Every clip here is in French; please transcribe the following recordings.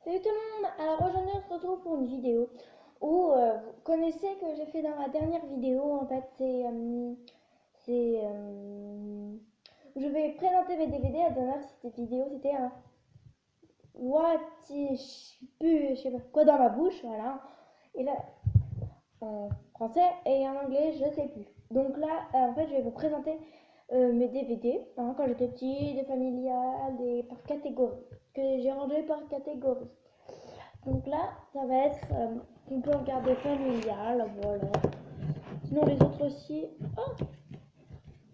Salut tout le monde. Alors aujourd'hui on se retrouve pour une vidéo où vous connaissez que j'ai fait dans la dernière vidéo. En fait je vais présenter mes DVD. La dernière vidéo c'était un what je sais pas quoi dans ma bouche, voilà. Et là en français et en anglais je sais plus. Donc là en fait je vais vous présenter mes DVD, hein, quand j'étais petit, des familiales, des par catégorie, que j'ai rangé par catégorie. Donc là, ça va être, on peut regarder familial, voilà. Sinon les autres aussi, oh,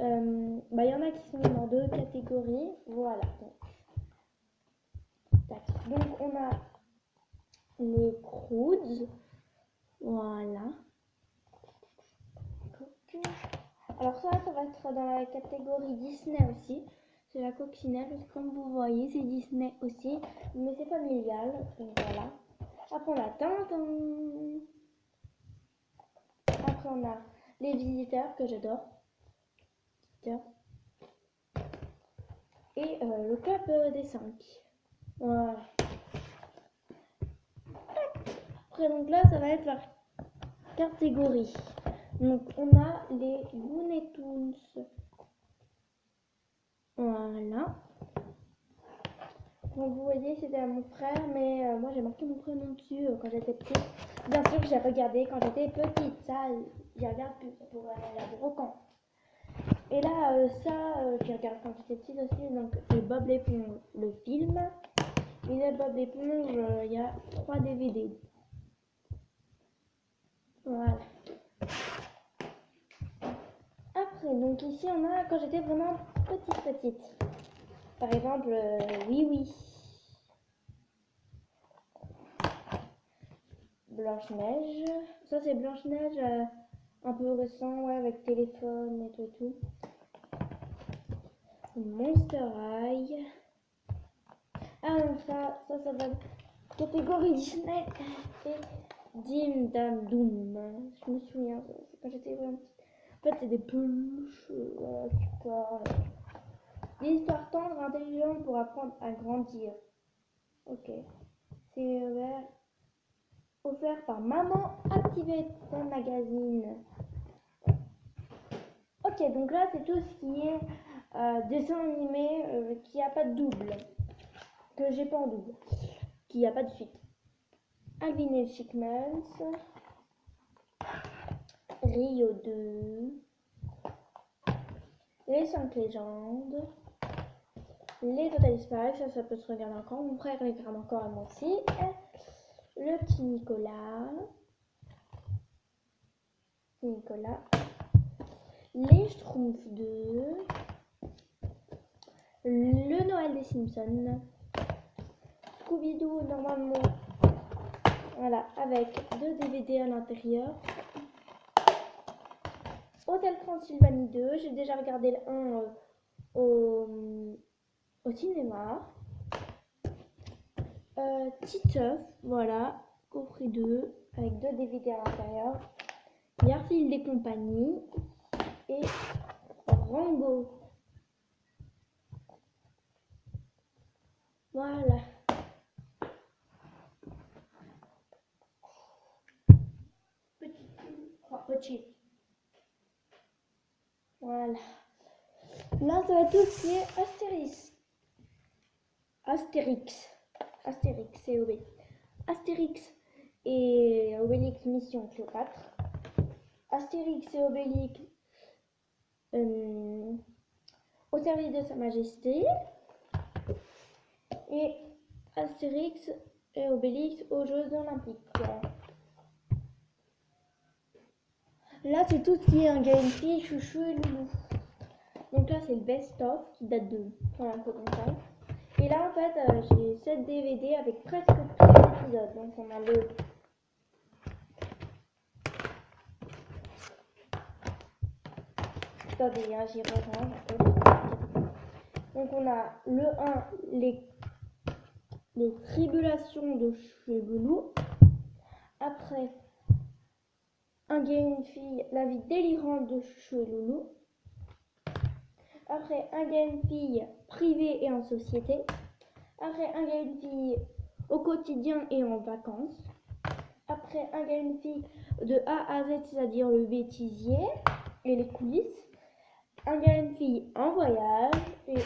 y en a qui sont dans deux catégories, voilà. Donc on a les Croods, voilà. Alors ça va être dans la catégorie Disney aussi. C'est la coccinelle, parce que comme vous voyez, c'est Disney aussi, mais c'est familial, donc voilà. Après on a Tintin. Après on a les visiteurs que j'adore. Et le club des 5. Voilà. Après donc là ça va être par catégorie. Donc on a les Looney Tunes. Voilà. Donc vous voyez c'était à mon frère, mais moi j'ai marqué mon prénom dessus quand j'étais petite. Bien sûr que j'ai regardé quand j'étais petite, ça j'y regarde plus, ça pourrait aller à la brocante. Et là je regarde quand j'étais petite aussi, donc c'est Bob l'éponge, le film. Et là Bob l'éponge, il y a 3 DVD. Voilà. Après, donc ici on a quand j'étais vraiment petite. Par exemple, oui oui. Blanche-Neige. Ça c'est Blanche-Neige un peu récent, ouais, avec téléphone et tout. Monster High. Ah non, ça va catégorie Disney. Et Dim Dam Doom. Je me souviens, c'est quand j'étais vraiment petite. En fait, c'est des peluches, des histoires tendres, intelligentes pour apprendre à grandir. Ok. C'est offert par Maman Activate Magazine. Ok, donc là, c'est tout ce qui est dessin animé qui n'a pas de double. Que j'ai pas en double. Qui n'a pas de suite. Alvin et Chipmunks. Rio 2. Les 5 légendes. Les Total Spies, ça peut se regarder encore. Mon frère les regarde encore et moi aussi. Le petit Nicolas. Les Schtroumpfs 2. Le Noël des Simpsons. Scooby-Doo, normalement. Voilà, avec 2 DVD à l'intérieur. Hôtel Transylvanie 2. J'ai déjà regardé le 1 au cinéma. Titeuf, voilà, coffret 2 avec 2 DVD à l'intérieur. Garfield et compagnie et Rango. Voilà. Petit. Voilà. Là, ça va être tout ce qui est Astérix et Obélix. Astérix et Obélix Mission Cléopâtre. Astérix et Obélix au service de Sa Majesté. Et Astérix et Obélix aux Jeux Olympiques. Là, c'est tout ce qui est un gars, une fille, chouchou et loulou. Donc là, c'est le best-of qui date de un peu longtemps. Et là, en fait, j'ai 7 DVD avec presque tous les épisodes. Donc on a le... Attendez, j'y reviens. Donc on a le 1, les tribulations de Chouchou et Loulou. Après, un gars et une fille, la vie délirante de Chouchou et Loulou. Après, un gars et une fille, privée et en société. Après, un gars et une fille, au quotidien et en vacances. Après, un gars et une fille de A à Z, c'est-à-dire le bêtisier et les coulisses. Un gars et une fille en voyage. Et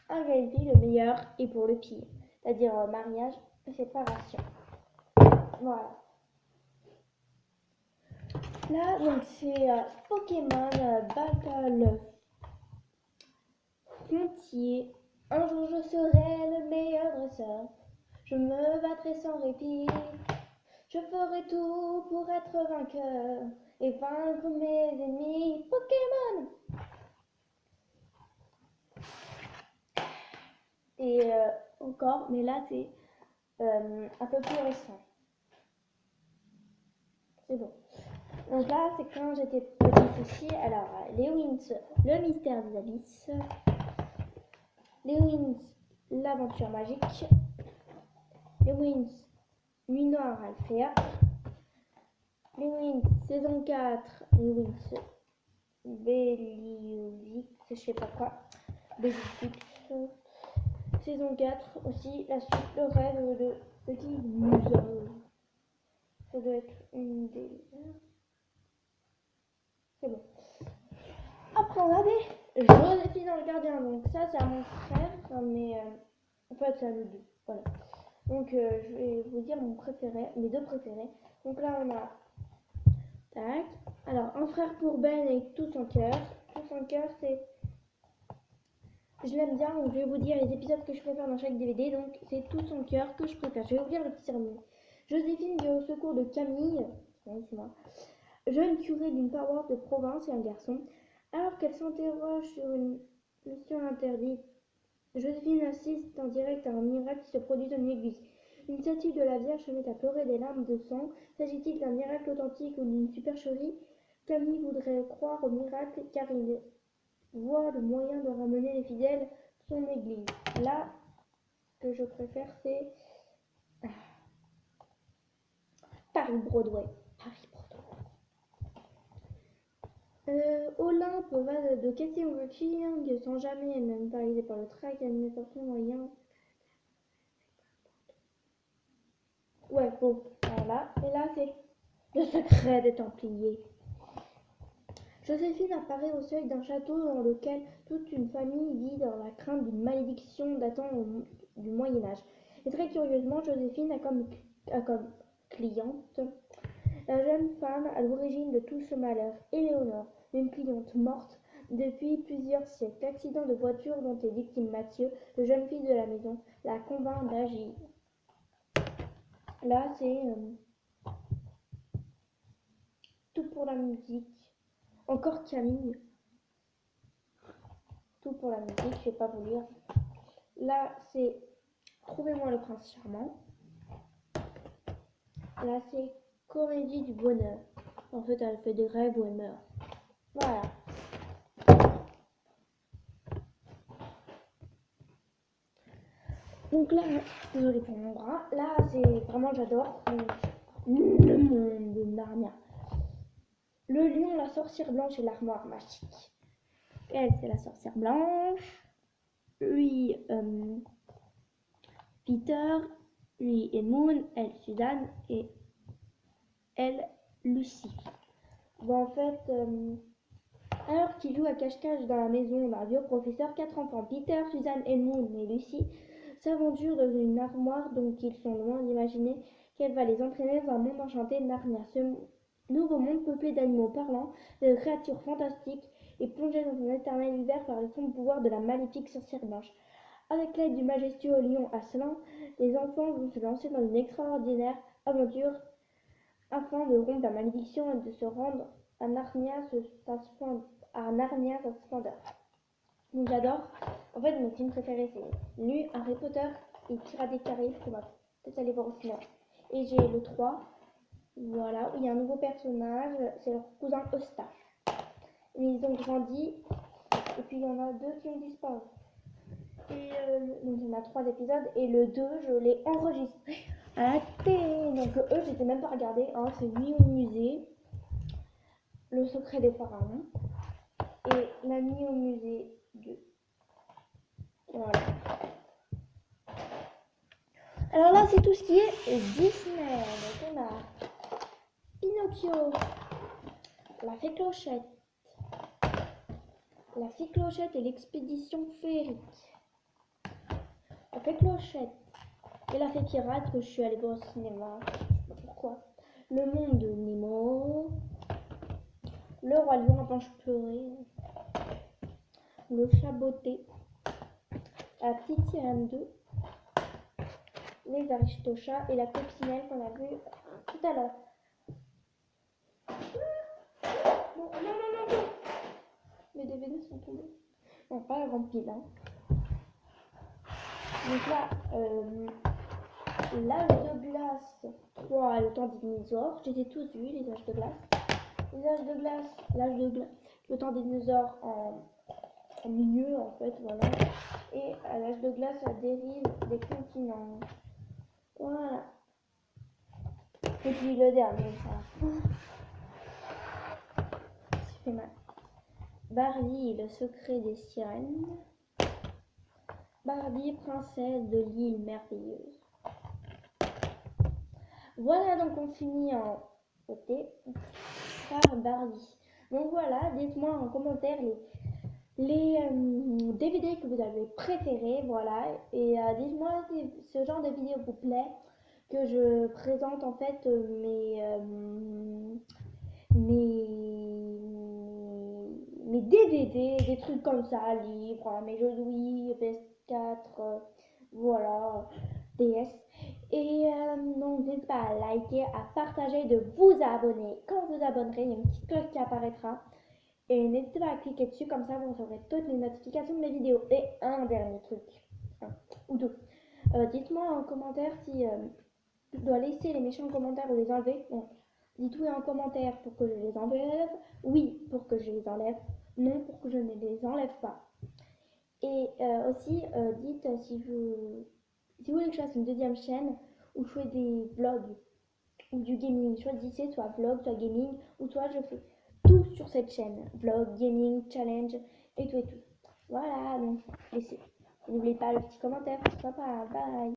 un gars et une fille, le meilleur et pour le pire. C'est-à-dire mariage et séparation. Voilà. Là, donc c'est Pokémon Battle Frontier. Un jour je serai le meilleur dresseur. Je me battrai sans répit. Je ferai tout pour être vainqueur et vaincre mes ennemis Pokémon. Et encore, mais là c'est un peu plus récent. C'est bon. Donc là, c'est quand j'étais petite aussi. Alors, Lewins, le mystère des abysses. Lewins, l'aventure magique. Lewins, Nuit noire Alfea. Lewins, saison 4. Lewins, Béliovic, je sais pas quoi. Béliovic. Saison 4 aussi, la suite, le rêve de Petit Musa. Ça doit être une des... C'est bon. Après, on avait Joséphine dans le gardien. Donc ça, c'est à mon frère, mais en fait, c'est à nous deux. Voilà. Donc, je vais vous dire mon préféré, mes deux préférés. Donc là, on a... Tac. Alors, un frère pour Ben avec tout son cœur. Tout son cœur, c'est... Je l'aime bien, donc je vais vous dire les épisodes que je préfère dans chaque DVD. Donc, c'est tout son cœur que je préfère. Je vais vous lire le petit sermon. Joséphine vient au secours de Camille. Oui, c'est moi. Jeune curé d'une paroisse de province et un garçon. Alors qu'elle s'interroge sur une mission interdite, Joséphine assiste en direct à un miracle qui se produit dans une église. Une statue de la Vierge se met à pleurer des larmes de sang. S'agit-il d'un miracle authentique ou d'une supercherie? Camille voudrait croire au miracle car il voit le moyen de ramener les fidèles à son église. Là, ce que je préfère, c'est Paris-Broadway. Olympe va de casting sans jamais même paralysée par le trac, animée par son moyen. Ouais, bon, voilà. Et là, c'est le secret des Templiers. Joséphine apparaît au seuil d'un château dans lequel toute une famille vit dans la crainte d'une malédiction datant du Moyen-Âge. Et très curieusement, Joséphine a comme cliente la jeune femme à l'origine de tout ce malheur, Éléonore, une cliente morte depuis plusieurs siècles. L'accident de voiture dont est victime Mathieu, le jeune fils de la maison, la convainc d'agir. Là, c'est tout pour la musique. Encore Camille. Tout pour la musique, je vais pas vous lire. Là, c'est Trouvez-moi le prince charmant. Là, c'est Comédie du bonheur. En fait, elle fait des rêves où elle meurt. Voilà. Donc là, désolé pour mon bras. Là, c'est vraiment, j'adore. Le monde de Narnia. Le lion, la sorcière blanche et l'armoire magique. Elle, c'est la sorcière blanche. Lui, Peter. Lui, Edmund. Elle, Suzanne. Et elle, Lucie. Bon, en fait, alors qu'ils jouent à cache-cache dans la maison d'un vieux professeur, 4 enfants, Peter, Suzanne, Edmund et Lucie, s'aventurent dans une armoire dont ils sont loin d'imaginer qu'elle va les entraîner dans un monde enchanté de Narnia. Ce nouveau monde peuplé d'animaux parlants, de créatures fantastiques, est plongé dans un éternel hiver par les sombres pouvoirs de la maléfique sorcière blanche. Avec l'aide du majestueux lion Aslan, les enfants vont se lancer dans une extraordinaire aventure afin de rompre la malédiction et de se rendre à Narnia sa splendeur. Donc j'adore. En fait, mon film préféré, c'est Nu, Harry Potter et Pirates des Caraïbes, qu'on va peut-être aller voir au cinéma. Et j'ai le 3, voilà, où il y a un nouveau personnage, c'est leur cousin Eustache. Mais ils ont grandi, et puis il y en a 2 qui ont disparu. Et donc il y en a 3 épisodes, et le 2, je l'ai enregistré à la télé. Donc eux, j'étais même pas regardé, hein, c'est Nuit au musée, Le secret des pharaons, et La nuit au musée 2. Voilà. Alors là, Ça, c'est tout ce qui est Disney. Donc, on a Pinocchio, la fée Clochette, la fée Clochette et l'expédition féerique, la fée Clochette et la fée pirate que je suis allée voir au cinéma. Je sais pas pourquoi. Le monde de Nemo, le roi lion, avant je pleurais, le chat botté, la petite sirène 2, les aristochats et la coccinelle qu'on a vue tout à l'heure. Non, non, non, non, non. Mes DVD sont tombés. Non, pas rempli là. Donc là, l'âge de glace 3, le temps des dinosaures. J'étais tous vus, les âges de glace. Les âges de glace, le temps des dinosaures en milieu en fait, voilà. Et à l'âge de glace, la dérive des continents. Voilà. Et puis le dernier, ça. Ça fait mal. Barbie, le secret des sirènes. Barbie, princesse de l'île merveilleuse. Voilà, donc on finit en côté par Barbie. Donc voilà, dites-moi en commentaire les DVD que vous avez préférés, voilà. Et dites-moi si ce genre de vidéo vous plaît, que je présente en fait mes DVD, des trucs comme ça, livres, mes jeux de Wii, PS4, voilà, DS. Et donc n'hésitez pas à liker, à partager, de vous abonner. Quand vous abonnerez, il y a une petite cloche qui apparaîtra. Et n'hésitez pas à cliquer dessus, comme ça vous recevrez toutes les notifications de mes vidéos. Et un dernier truc, ou deux. Dites-moi en commentaire si je dois laisser les méchants commentaires ou les enlever. Bon, dites oui en commentaire pour que je les enlève. Oui pour que je les enlève. Non pour que je ne les enlève pas. Et aussi, dites si vous voulez que je fasse une deuxième chaîne où je fais des vlogs ou du gaming. Choisissez soit vlog, soit gaming, ou soit je fais tout sur cette chaîne. Vlog, gaming, challenge et tout et tout. Voilà, donc laissez. N'oubliez pas le petit commentaire. Bye bye.